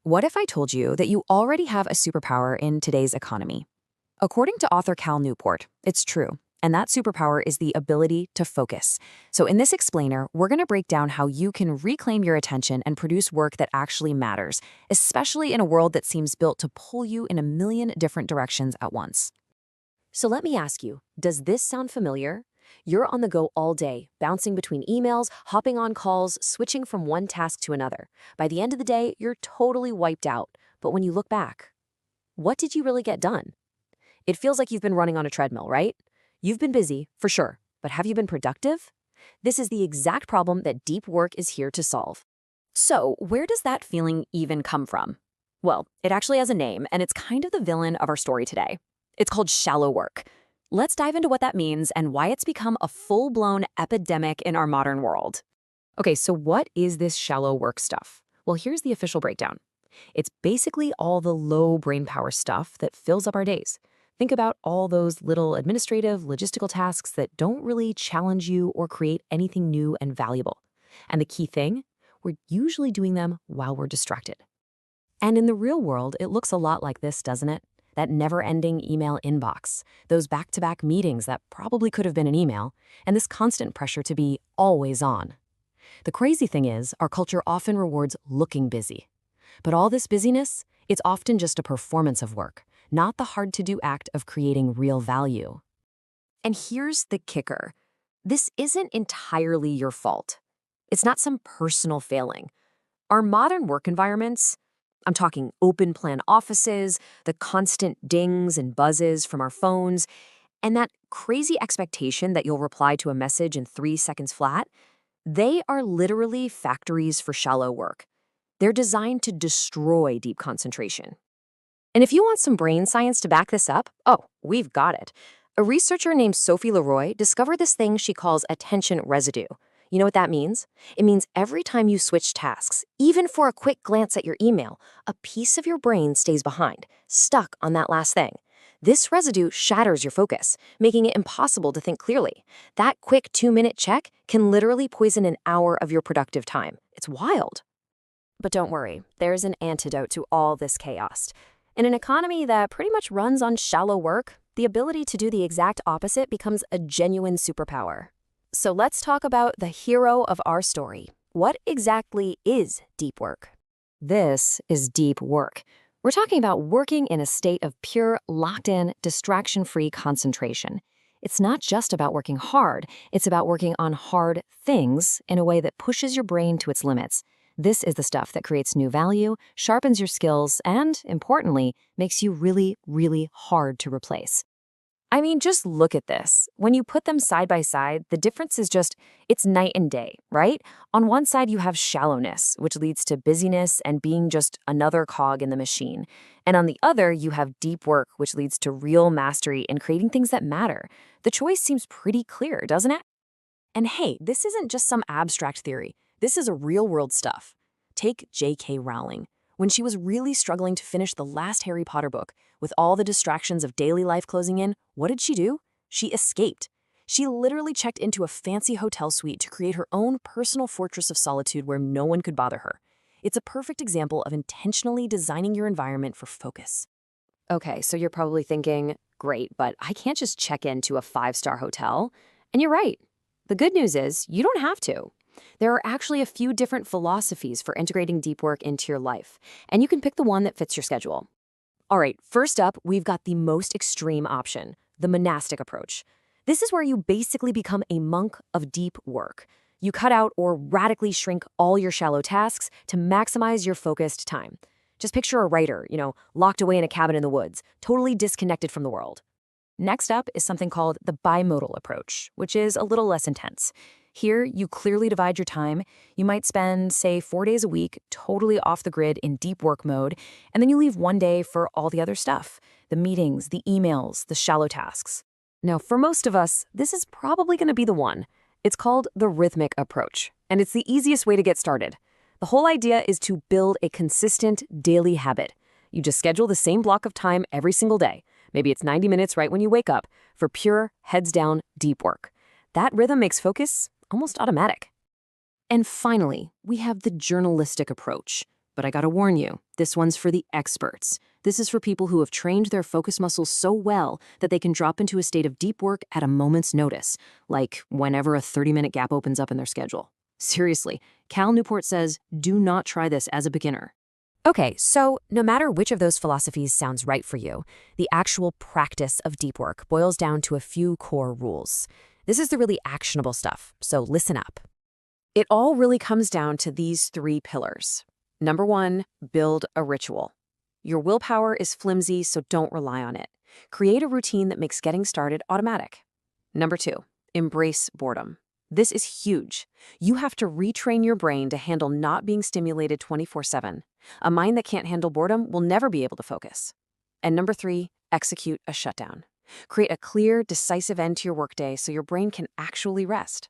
What if I told you that you already have a superpower in today's economy? According to author Cal Newport, it's true. And that superpower is the ability to focus. So in this explainer, we're going to break down how you can reclaim your attention and produce work that actually matters, especially in a world that seems built to pull you in a million different directions at once. So let me ask you, does this sound familiar? You're on the go all day, bouncing between emails, hopping on calls, switching from one task to another. By the end of the day, you're totally wiped out. But when you look back, what did you really get done? It feels like you've been running on a treadmill, right? You've been busy, for sure, but have you been productive? This is the exact problem that deep work is here to solve. So, where does that feeling even come from? Well, it actually has a name, and it's kind of the villain of our story today. It's called shallow work. Let's dive into what that means and why it's become a full-blown epidemic in our modern world. Okay, so what is this shallow work stuff? Well, here's the official breakdown. It's basically all the low brain power stuff that fills up our days. Think about all those little administrative, logistical tasks that don't really challenge you or create anything new and valuable. And the key thing, we're usually doing them while we're distracted. And in the real world, it looks a lot like this, doesn't it? That never-ending email inbox, those back-to-back meetings that probably could have been an email, and this constant pressure to be always on. The crazy thing is, our culture often rewards looking busy. But all this busyness, it's often just a performance of work, not the hard-to-do act of creating real value. And here's the kicker. This isn't entirely your fault. It's not some personal failing. Our modern work environments, I'm talking open-plan offices, the constant dings and buzzes from our phones, and that crazy expectation that you'll reply to a message in 3 seconds flat, they are literally factories for shallow work. They're designed to destroy deep concentration. And if you want some brain science to back this up, oh, we've got it. A researcher named Sophie Leroy discovered this thing she calls attention residue. You know what that means? It means every time you switch tasks, even for a quick glance at your email, a piece of your brain stays behind, stuck on that last thing. This residue shatters your focus, making it impossible to think clearly. That quick 2-minute check can literally poison an hour of your productive time. It's wild. But don't worry, there's an antidote to all this chaos. In an economy that pretty much runs on shallow work, the ability to do the exact opposite becomes a genuine superpower. So let's talk about the hero of our story. What exactly is deep work? This is deep work. We're talking about working in a state of pure, locked-in, distraction-free concentration. It's not just about working hard, it's about working on hard things in a way that pushes your brain to its limits. This is the stuff that creates new value, sharpens your skills, and, importantly, makes you really, really hard to replace. I mean, just look at this. When you put them side by side, the difference is it's night and day, right? On one side, you have shallowness, which leads to busyness and being just another cog in the machine. And on the other, you have deep work, which leads to real mastery in creating things that matter. The choice seems pretty clear, doesn't it? And hey, this isn't just some abstract theory. This is a real-world stuff. Take J.K. Rowling. When she was really struggling to finish the last Harry Potter book, with all the distractions of daily life closing in, what did she do? She escaped. She literally checked into a fancy hotel suite to create her own personal fortress of solitude where no one could bother her. It's a perfect example of intentionally designing your environment for focus. Okay, so you're probably thinking, great, but I can't just check into a 5-star hotel. And you're right. The good news is you don't have to. There are actually a few different philosophies for integrating deep work into your life, and you can pick the one that fits your schedule. All right, first up, we've got the most extreme option, the monastic approach. This is where you basically become a monk of deep work. You cut out or radically shrink all your shallow tasks to maximize your focused time. Just picture a writer, locked away in a cabin in the woods, totally disconnected from the world. Next up is something called the bimodal approach, which is a little less intense. Here, you clearly divide your time. You might spend, say, 4 days a week totally off the grid in deep work mode, and then you leave 1 day for all the other stuff, the meetings, the emails, the shallow tasks. Now, for most of us, this is probably going to be the one. It's called the rhythmic approach, and it's the easiest way to get started. The whole idea is to build a consistent daily habit. You just schedule the same block of time every single day. Maybe it's 90 minutes right when you wake up for pure, heads-down, deep work. That rhythm makes focus almost automatic. And finally, we have the journalistic approach. But I gotta warn you, this one's for the experts. This is for people who have trained their focus muscles so well that they can drop into a state of deep work at a moment's notice, like whenever a 30-minute gap opens up in their schedule. Seriously, Cal Newport says, do not try this as a beginner. Okay, so no matter which of those philosophies sounds right for you, the actual practice of deep work boils down to a few core rules. This is the really actionable stuff, so listen up. It all really comes down to these 3 pillars. Number 1, build a ritual. Your willpower is flimsy, so don't rely on it. Create a routine that makes getting started automatic. Number 2, embrace boredom. This is huge. You have to retrain your brain to handle not being stimulated 24/7. A mind that can't handle boredom will never be able to focus. And number 3, execute a shutdown. Create a clear, decisive end to your workday so your brain can actually rest.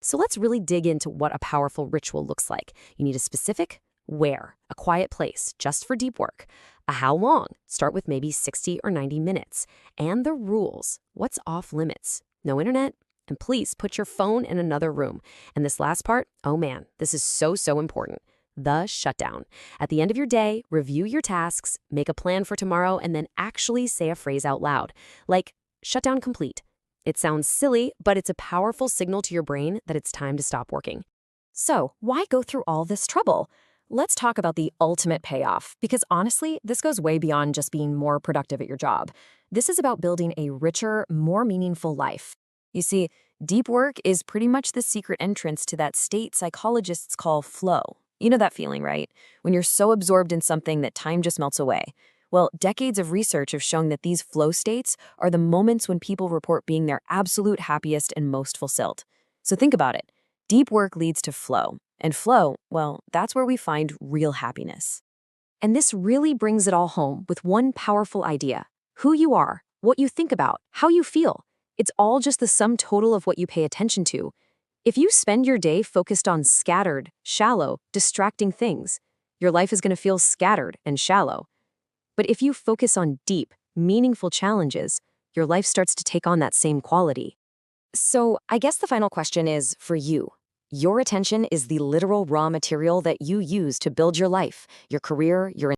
So let's really dig into what a powerful ritual looks like. You need a specific where, a quiet place just for deep work. A how long, start with maybe 60 or 90 minutes. And the rules, what's off limits? No internet, and please put your phone in another room. And this last part, oh man, this is so important. The shutdown. At the end of your day, review your tasks, make a plan for tomorrow, and then actually say a phrase out loud, like shutdown complete. It sounds silly, but it's a powerful signal to your brain that it's time to stop working. So, why go through all this trouble? Let's talk about the ultimate payoff, because honestly, this goes way beyond just being more productive at your job. This is about building a richer, more meaningful life. You see, deep work is pretty much the secret entrance to that state psychologists call flow. You know that feeling, right? When you're so absorbed in something that time just melts away. Well, decades of research have shown that these flow states are the moments when people report being their absolute happiest and most fulfilled. So think about it. Deep work leads to flow. And flow, well, that's where we find real happiness. And this really brings it all home with one powerful idea. Who you are, what you think about, how you feel. It's all just the sum total of what you pay attention to. If you spend your day focused on scattered, shallow, distracting things, your life is going to feel scattered and shallow. But if you focus on deep, meaningful challenges, your life starts to take on that same quality. So I guess the final question is for you. Your attention is the literal raw material that you use to build your life, your career, your